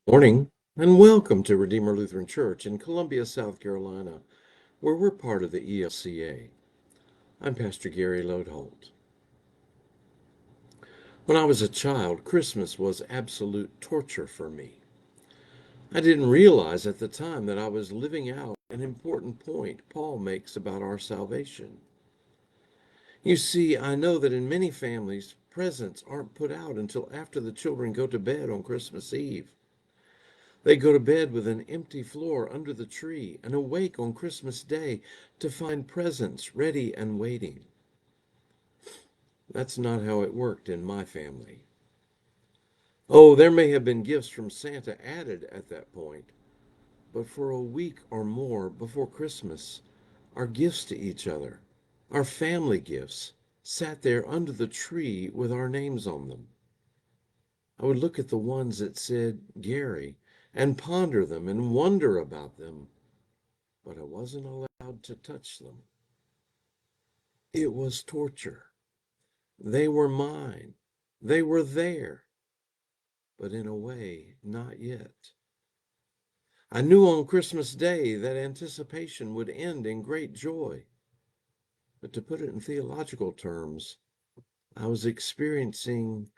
Morning, and welcome to Redeemer Lutheran Church in Columbia, South Carolina, where we're part of the ELCA. I'm Pastor Gary Lodeholt. When I was a child, Christmas was absolute torture for me. I didn't realize at the time that I was living out an important point Paul makes about our salvation. You see, I know that in many families, presents aren't put out until after the children go to bed on Christmas Eve. They go to bed with an empty floor under the tree and awake on Christmas Day to find presents ready and waiting. That's not how it worked in my family. Oh, there may have been gifts from Santa added at that point, but for a week or more before Christmas, our gifts to each other, our family gifts, sat there under the tree with our names on them. I would look at the ones that said Gary and ponder them and wonder about them, but I wasn't allowed to touch them. It was torture. They were mine. They were there, but in a way, not yet. I knew on Christmas Day that anticipation would end in great joy. But to put it in theological terms, I was experiencing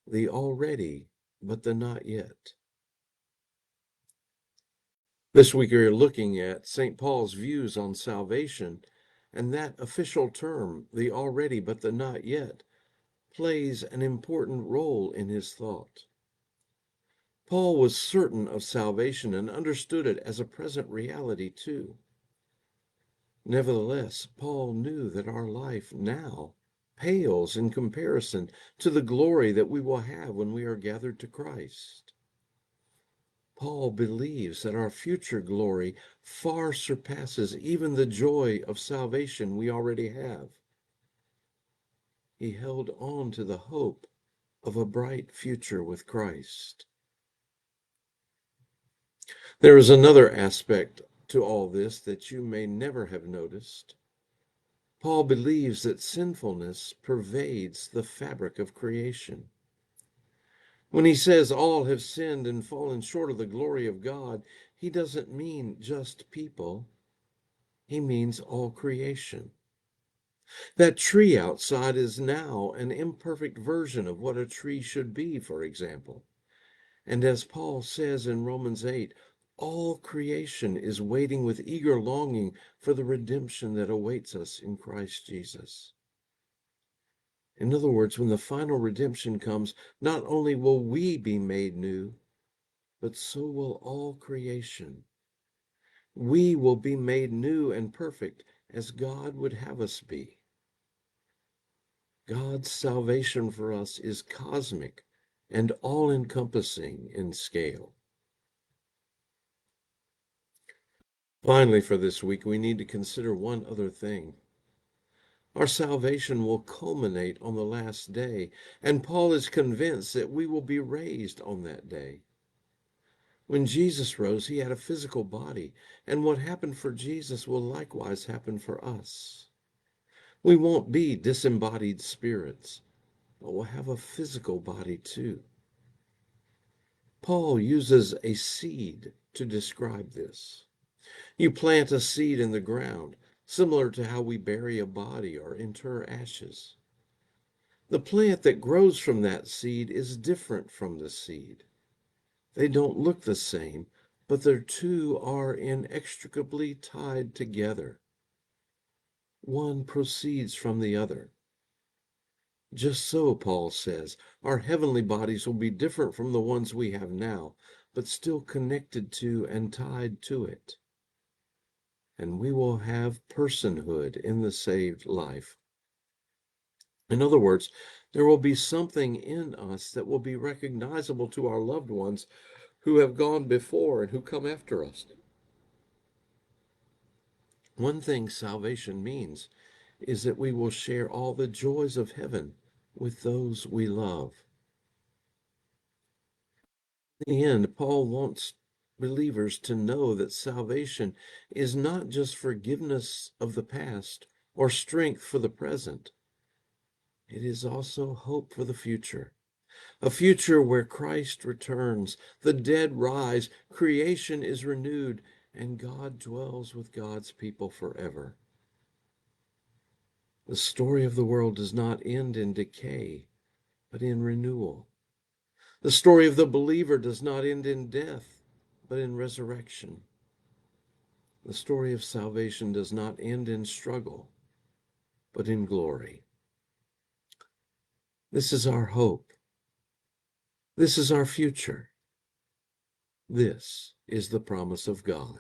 the already, but the not yet. This week we are looking at St. Paul's views on salvation, and that official term, the already, but the not yet, plays an important role in his thought. Paul was certain of salvation and understood it as a present reality too. Nevertheless, Paul knew that our life now pales in comparison to the glory that we will have when we are gathered to Christ. Paul believes that our future glory far surpasses even the joy of salvation we already have. He held on to the hope of a bright future with Christ. There is another aspect to all this that you may never have noticed. Paul believes that sinfulness pervades the fabric of creation. When he says all have sinned and fallen short of the glory of God, he doesn't mean just people. He means all creation. That tree outside is now an imperfect version of what a tree should be, for example. And as Paul says in Romans 8, all creation is waiting with eager longing for the redemption that awaits us in Christ Jesus. In other words, when the final redemption comes, not only will we be made new, but so will all creation. We will be made new and perfect as God would have us be. God's salvation for us is cosmic and all-encompassing in scale. Finally, for this week, we need to consider one other thing. Our salvation will culminate on the last day, and Paul is convinced that we will be raised on that day. When Jesus rose, he had a physical body, and what happened for Jesus will likewise happen for us. We won't be disembodied spirits, but we'll have a physical body too. Paul uses a seed to describe this. You plant a seed in the ground, similar to how we bury a body or inter ashes. The plant that grows from that seed is different from the seed. They don't look the same, but the two are inextricably tied together. One proceeds from the other. Just so, Paul says, our heavenly bodies will be different from the ones we have now, but still connected to and tied to it. And we will have personhood in the saved life. In other words, there will be something in us that will be recognizable to our loved ones who have gone before and who come after us. One thing salvation means is that we will share all the joys of heaven with those we love. In the end, Paul wants believers to know that salvation is not just forgiveness of the past or strength for the present. It is also hope for the future. a future where Christ returns, the dead rise, creation is renewed, and God dwells with God's people forever. The story of the world does not end in decay, but in renewal. The story of the believer does not end in death, but in resurrection. The story of salvation does not end in struggle, but in glory. This is our hope. This is our future. This is the promise of God.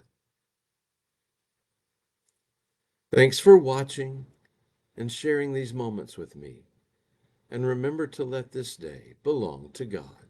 Thanks for watching and sharing these moments with me. And remember to let this day belong to God.